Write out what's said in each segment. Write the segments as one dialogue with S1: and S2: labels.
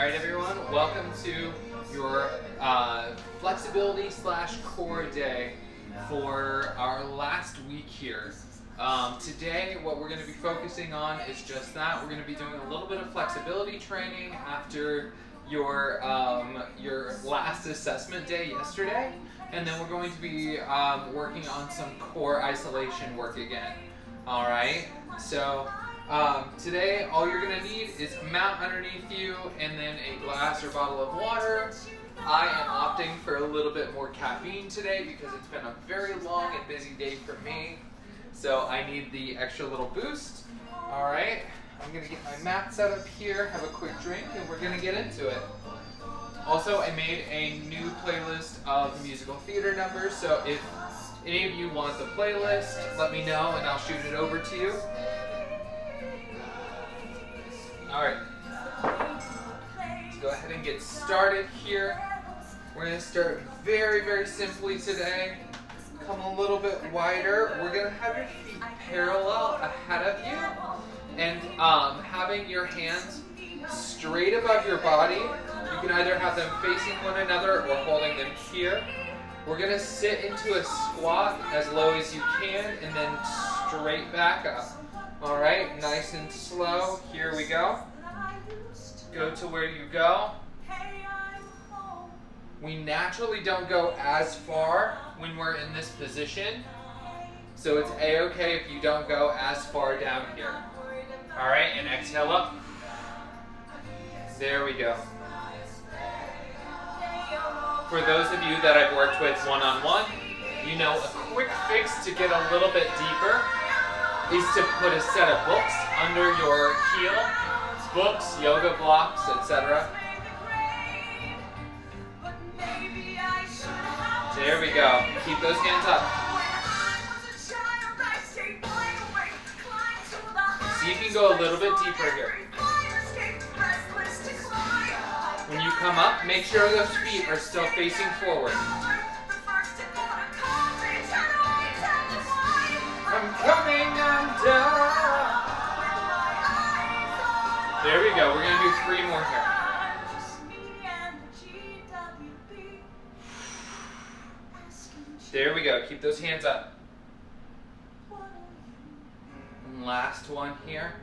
S1: Alright everyone, welcome to your flexibility / core day for our last week here. Today what we're going to be focusing on is just that. We're going to be doing a little bit of flexibility training after your last assessment day yesterday, and then we're going to be working on some core isolation work again. Alright, so today all you're going to need is a mat underneath you and then a glass or bottle of water. I am opting for a little bit more caffeine today because it's been a very long and busy day for me. So I need the extra little boost. Alright, I'm going to get my mat set up here, have a quick drink, and we're going to get into it. Also, I made a new playlist of musical theater numbers, so if any of you want the playlist, let me know and I'll shoot it over to you. Alright, let's go ahead and get started here. We're going to start very, very simply today. Come a little bit wider. We're going to have your feet parallel ahead of you and having your hands straight above your body. You can either have them facing one another or holding them here. We're going to sit into a squat as low as you can and then straight back up. Alright, nice and slow. Here we go. Go to where you go. We naturally don't go as far when we're in this position, so it's a-okay if you don't go as far down here. Alright, and exhale up. There we go. For those of you that I've worked with one-on-one, you know a quick fix to get a little bit deeper is to put a set of books under your heel. Books, yoga blocks, etc. There we go. Keep those hands up. So you can go a little bit deeper here. When you come up, make sure those feet are still facing forward. I'm coming undone. There we go. We're going to do 3 more here. There we go. Keep those hands up. And last one here.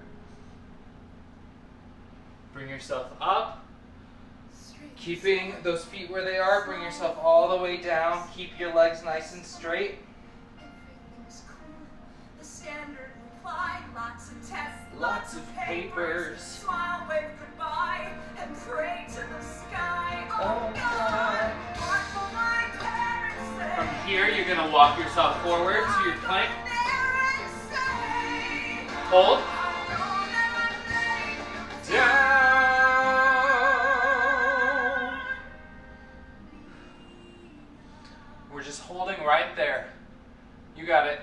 S1: Bring yourself up. Keeping those feet where they are, bring yourself all the way down. Keep your legs nice and straight. Lots of papers.
S2: Smile, wave goodbye, and pray to the sky.
S1: Oh God. From
S2: From
S1: here, you're going to walk yourself forward to your plank. Hold. Down. We're just holding right there. You got it.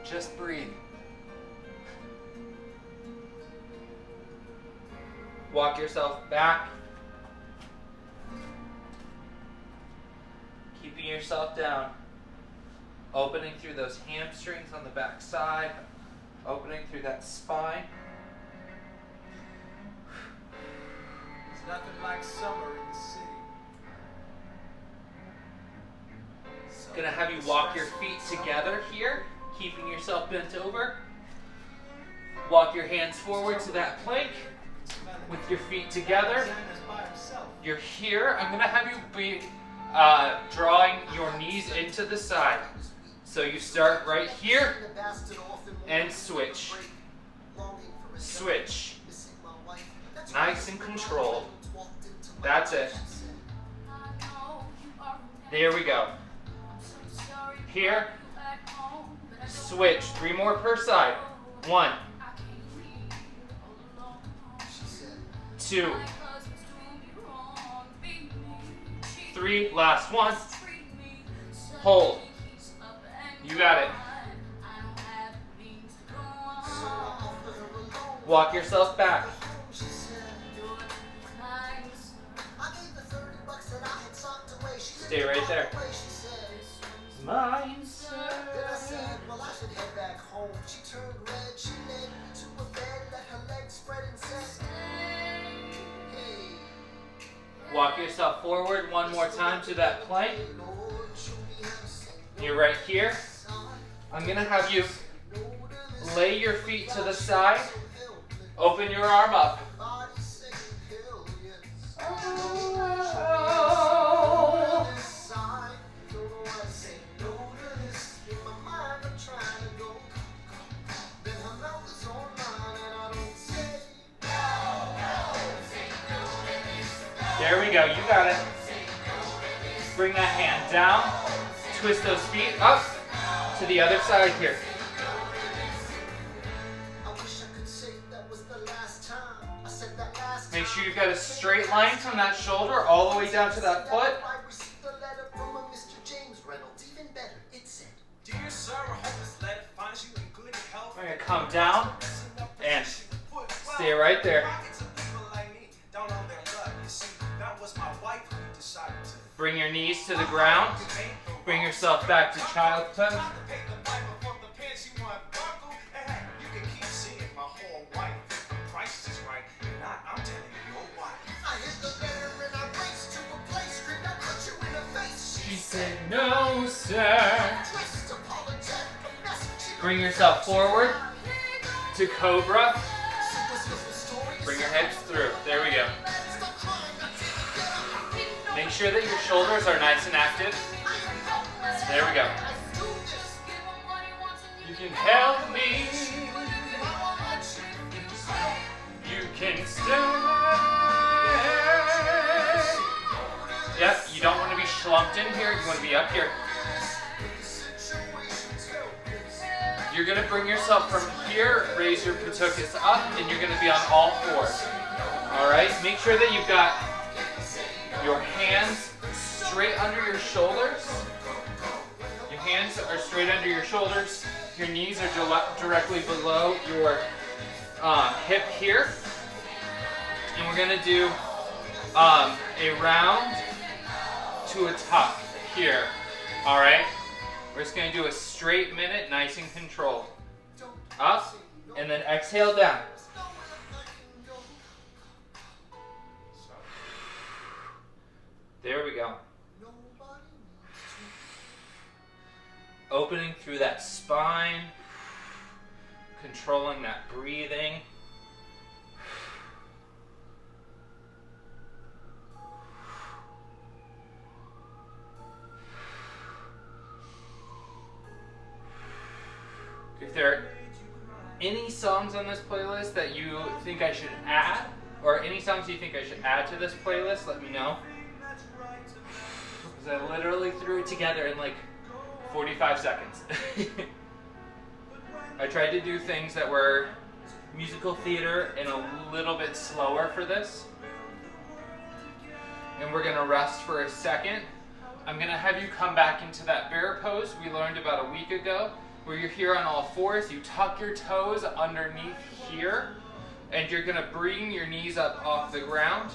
S1: Just breathe. Walk yourself back. Keeping yourself down. Opening through those hamstrings on the back side. Opening through that spine.
S3: It's nothing like summer in the city.
S1: Gonna have you walk your feet together here, keeping yourself bent over. Walk your hands forward to that plank with your feet together. You're here. I'm gonna have you be drawing your knees into the side. So you start right here and switch. Switch. Nice and controlled. That's it. There we go. Here, switch. 3 more per side. 1, 2, 3. Last one. Hold. You got it. Walk yourself back. Stay right there. Mindset.
S3: Well, I should head back home. She turned
S1: Walk yourself forward one more time to that plank. You're right here. I'm going to have you lay your feet to the side. Open your arm up. There we go, you got it. Bring that hand down, twist those feet up to the other side here. Make sure you've got a straight line from that shoulder all the way down to that foot. We're going to come down and stay right there. Bring your knees to the ground. Bring yourself back to child's pose. She said, no, sir. Bring yourself forward to cobra. Bring your hips through. There we go. Make sure that your shoulders are nice and active. There we go. You can help me. You can stay. Yep, you don't want to be slumped in here. You want to be up here. You're going to bring yourself from here, raise your patukas up, and you're going to be on all fours. All right? Make sure that you've got your hands straight under your shoulders. Your hands are straight under your shoulders. Your knees are directly below your hip here. And we're going to do a round to a tuck here. All right? We're just going to do a straight minute, nice and controlled. Up, and then exhale down. There we go. Opening through that spine, controlling that breathing. If there are any songs on this playlist that you think I should add, or any songs you think I should add to this playlist, let me know. Because I literally threw it together in like 45 seconds. I tried to do things that were musical theater and a little bit slower for this. And we're going to rest for a second. I'm going to have you come back into that bear pose we learned about a week ago, where you're here on all fours. You tuck your toes underneath here, and you're going to bring your knees up off the ground.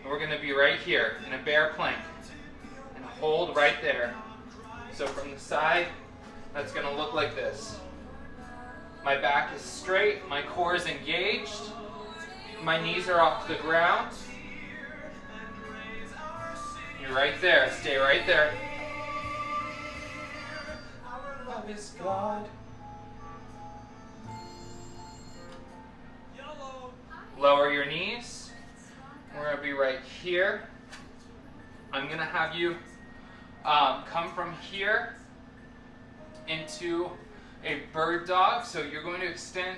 S1: And we're going to be right here in a bear plank. And hold right there. So from the side, that's going to look like this. My back is straight, my core is engaged, my knees are off the ground. You're right there, stay right there. Love is God. Lower your knees. We're going to be right here. I'm going to have you come from here into a bird dog. So you're going to extend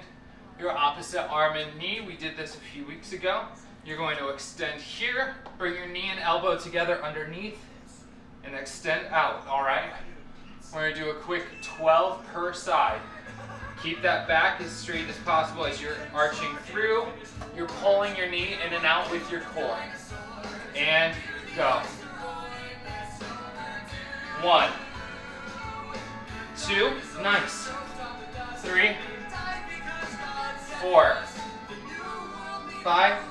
S1: your opposite arm and knee. We did this a few weeks ago. You're going to extend here, bring your knee and elbow together underneath, and extend out, all right? We're going to do a quick 12 per side. Keep that back as straight as possible as you're arching through. You're pulling your knee in and out with your core. And go. 1, 2, nice. 3, 4, 5,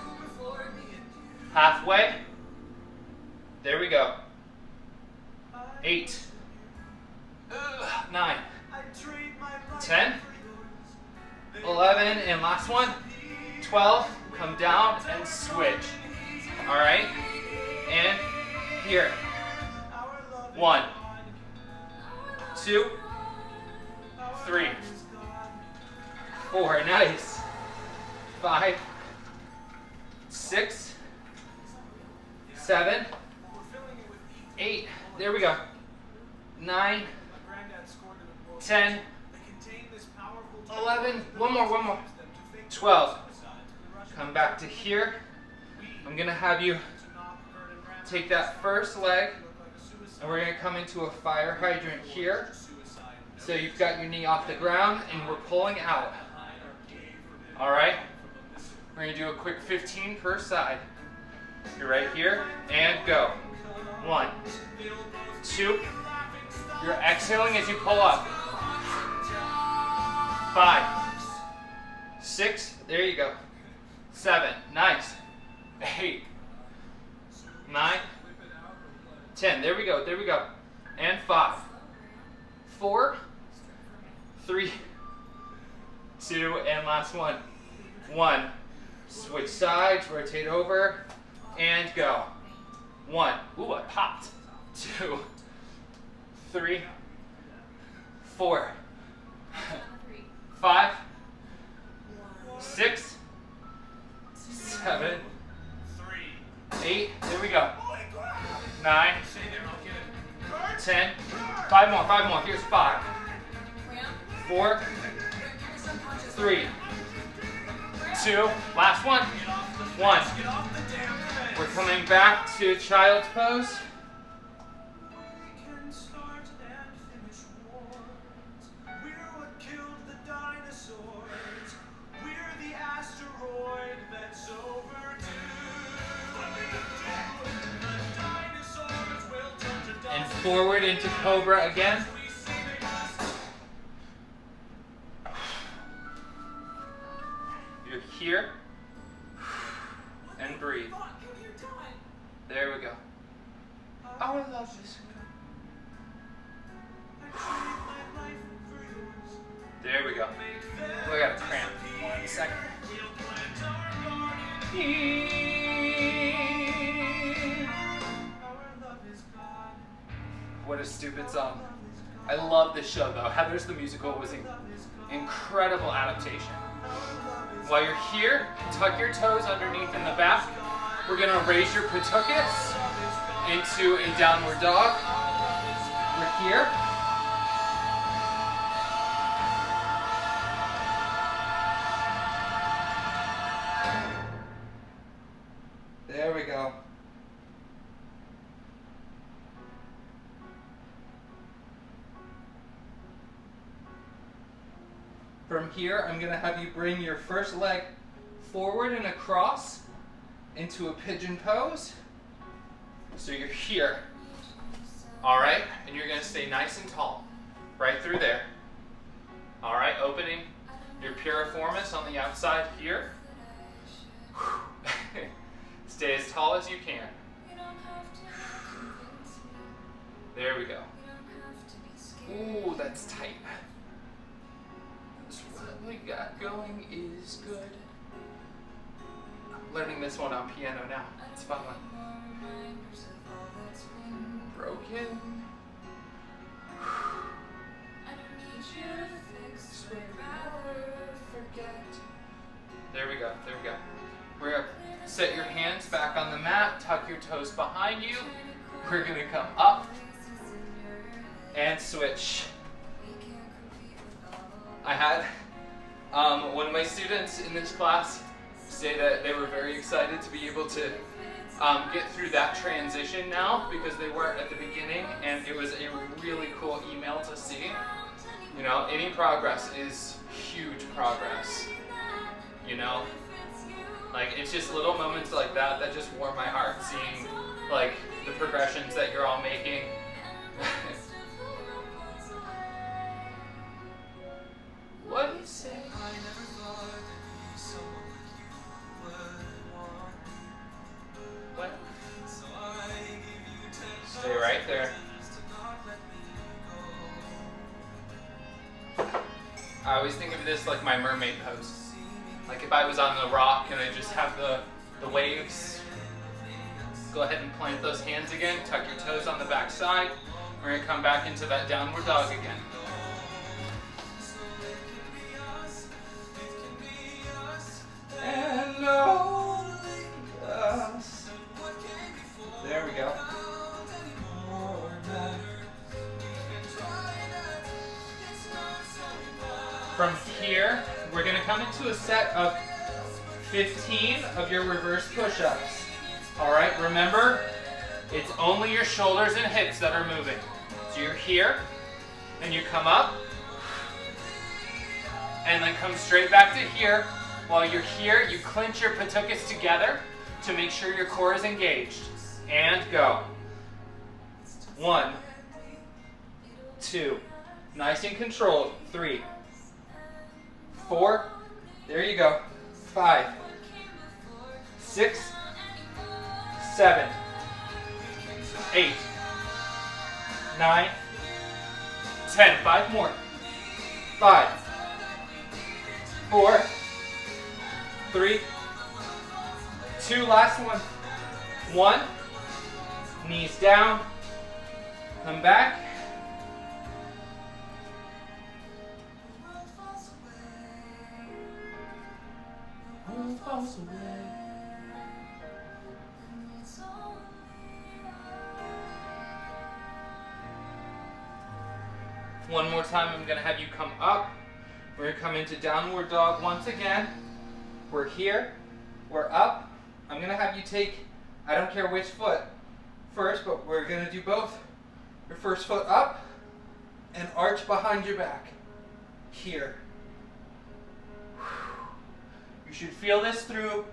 S1: halfway. There we go. 8, 9, 10, 10 and last one. 12, come down and switch. All right, and here. 1, 2, 3, 4, nice. 5, 6, 7, 8, there we go. 9, 10, 11, one more. 12. Come back to here. I'm gonna have you take that first leg and we're gonna come into a fire hydrant here. So you've got your knee off the ground and we're pulling out. All right, we're gonna do a quick 15 per side. You're right here and go. 1, 2, you're exhaling as you pull up. 5, 6, there you go. 7, nice. 8, 9, 10, there we go. And 5, 4, 3, 2, and last one. 1, switch sides, rotate over, and go. 1, ooh, I popped. 2, 3, 4, 5, 6, 7, 8, there we go. 9, 10, 5 more, here's 5, 4, 3, 2, last one, 1. We're coming back to child's pose. And forward into cobra again. You're here. And breathe. There we go. Our love is good. There we go. Oh, I got a cramp. 1 second. What a stupid song. I love this show though. Heathers the Musical was an incredible adaptation. While you're here, tuck your toes underneath in the back. We're gonna raise your patukas into a downward dog. We're here. There we go. From here, I'm gonna have you bring your first leg forward and across into a pigeon pose. So you're here, all right? And you're gonna stay nice and tall, right through there. All right, opening your piriformis on the outside here. Stay as tall as you can. There we go. Ooh, that's tight. What we got going is good. I'm learning this one on piano now. It's a fun one. Broken. There we go. We're gonna set your hands back on the mat, tuck your toes behind you. We're gonna come up and switch. I had one of my students in this class say that they were very excited to be able to get through that transition now because they weren't at the beginning, and it was a really cool email to see. You know, any progress is huge progress. You know, like it's just little moments like that that just warm my heart, seeing like the progressions that you're all making. What do you say? What? Stay right there. I always think of this like my mermaid pose. Like if I was on the rock and I just have the waves, go ahead and plant those hands again, tuck your toes on the back side. We're gonna come back into that downward dog again. And only us. There we go. From here, we're gonna come into a set of 15 of your reverse push-ups. All right, remember, it's only your shoulders and hips that are moving. So you're here, and you come up, and then come straight back to here. While you're here, you clench your patukas together to make sure your core is engaged. And go. 1, 2, nice and controlled. 3, 4, there you go. 5, 6, 7, 8, 9, 10. 5 more. 5, 4, 3, 2, last one. 1, knees down, come back. One more time, I'm going to have you come up. We're going to come into downward dog once again. We're here, we're up. I'm going to have you take, I don't care which foot first, but we're going to do both. Your first foot up and arch behind your back. Here. You should feel this through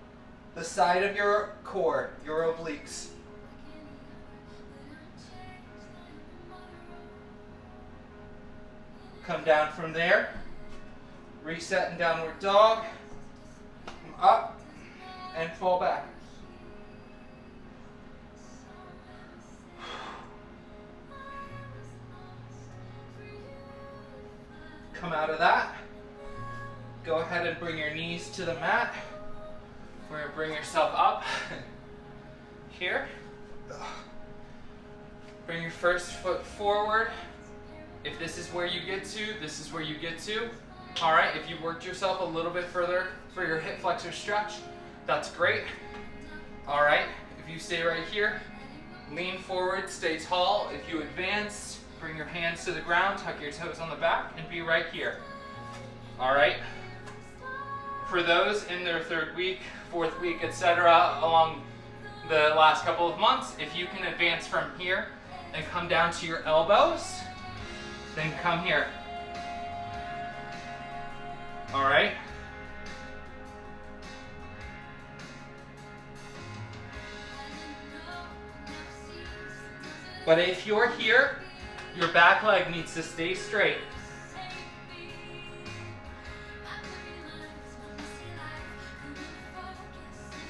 S1: the side of your core, your obliques. Come down from there. Reset in downward dog. Come up and fall back. Come out of that. Go ahead and bring your knees to the mat. We're going to bring yourself up. Here. Bring your first foot forward. If this is where you get to, this is where you get to. All right, if you worked yourself a little bit further for your hip flexor stretch, that's great. All right, if you stay right here, lean forward, stay tall. If you advance, bring your hands to the ground, tuck your toes on the back, and be right here. All right. For those in their 3rd week, 4th week, etc., along the last couple of months, if you can advance from here and come down to your elbows, then come here. All right. But if you're here, your back leg needs to stay straight.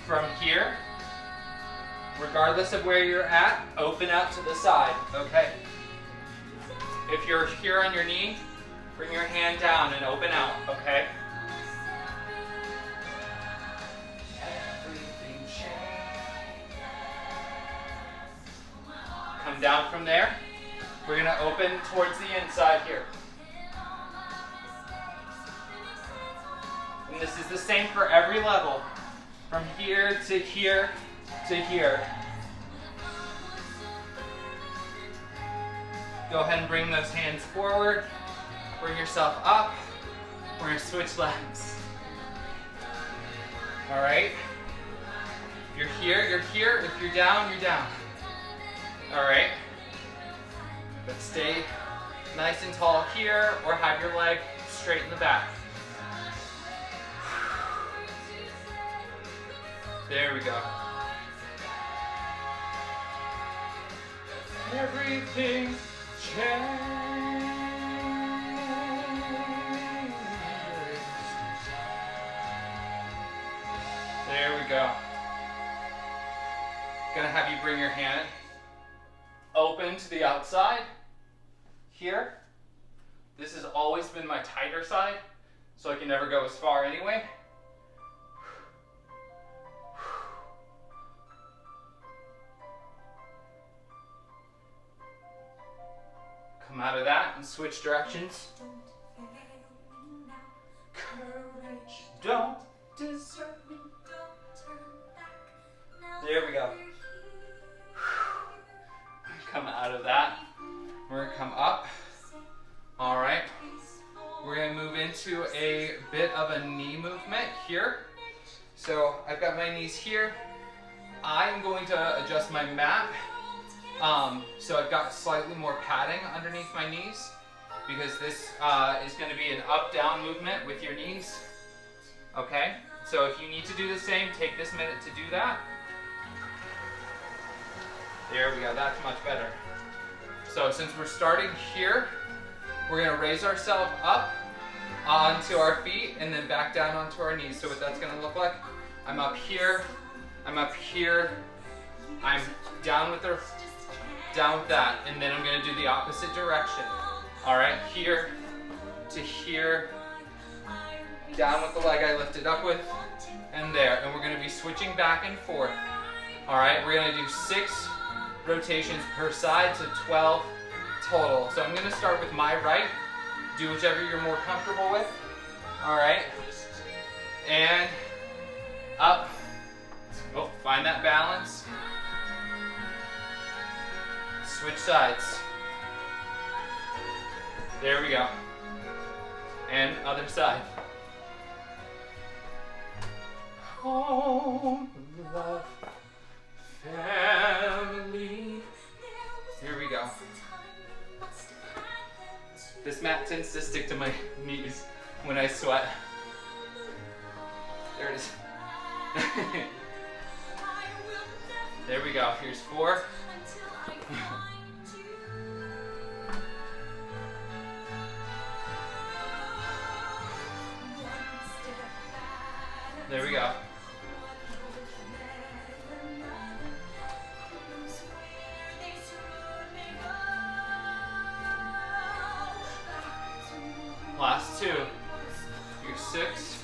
S1: From here, regardless of where you're at, open out to the side, okay? If you're here on your knee, bring your hand down and open out, okay? Come down from there. We're gonna open towards the inside here. And this is the same for every level. From here to here to here. Go ahead and bring those hands forward. Bring yourself up. We're gonna switch legs. All right. If you're here, you're here. If you're down, you're down. All right. But stay nice and tall here, or have your leg straight in the back. There we go. Everything changes. There we go. Gonna have you bring your hand open to the outside. Here. This has always been my tighter side, so I can never go as far anyway. Come out of that and switch directions.
S4: Courage, don't desert me. There we go.
S1: Come out of that. We're gonna come up. All right. We're gonna move into a bit of a knee movement here. So I've got my knees here. I'm going to adjust my mat. So I've got slightly more padding underneath my knees because this is going to be an up-down movement with your knees. Okay? So if you need to do the same, take this minute to do that. There we go. That's much better. So since we're starting here, we're going to raise ourselves up onto our feet and then back down onto our knees. So what that's going to look like, I'm up here, I'm up here, I'm down with that, and then I'm going to do the opposite direction. All right, here to here, down with the leg I lifted up with, and there. And we're going to be switching back and forth. All right, we're going to do 6 rotations per side, so 12 total. So I'm going to start with my right. Do whichever you're more comfortable with. All right, and up. Oh, find that balance. Switch sides. There we go. And other side. Home, love, family. Here we go. This mat tends to stick to my knees when I sweat. There it is. There we go. Here's 4. There we go. Last 2. Here's 6.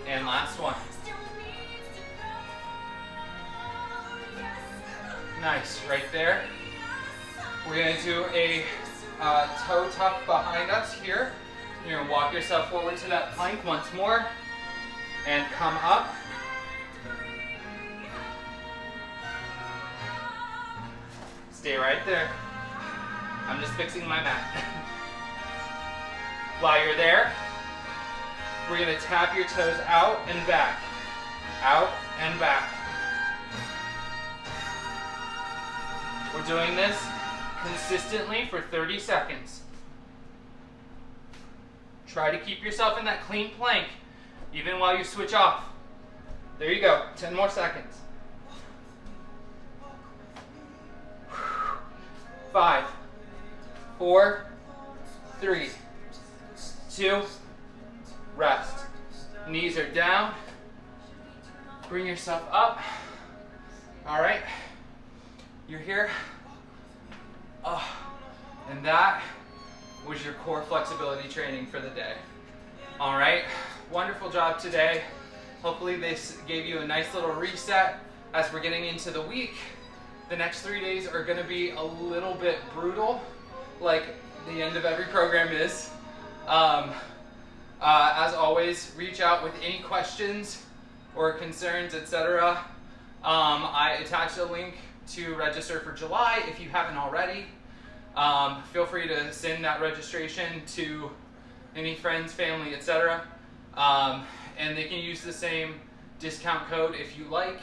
S1: And last one. Nice, right there. We're going to do a toe tuck behind us here. You're going to walk yourself forward to that plank once more and come up. Stay right there. I'm just fixing my mat. While you're there, we're going to tap your toes out and back. Out and back. We're doing this consistently for 30 seconds. Try to keep yourself in that clean plank, even while you switch off. There you go, 10 more seconds. 5, 4, 3, 2, rest. Knees are down. Bring yourself up. All right, you're here. And that was your core flexibility training for the day. All right, wonderful job today. Hopefully this gave you a nice little reset as we're getting into the week. The next 3 days are gonna be a little bit brutal, like the end of every program is. As always, reach out with any questions or concerns, etc. I attached a link to register for July if you haven't already. Feel free to send that registration to any friends, family, etc. And they can use the same discount code if you like.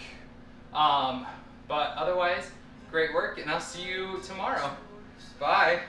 S1: But otherwise, great work, and I'll see you tomorrow. Bye.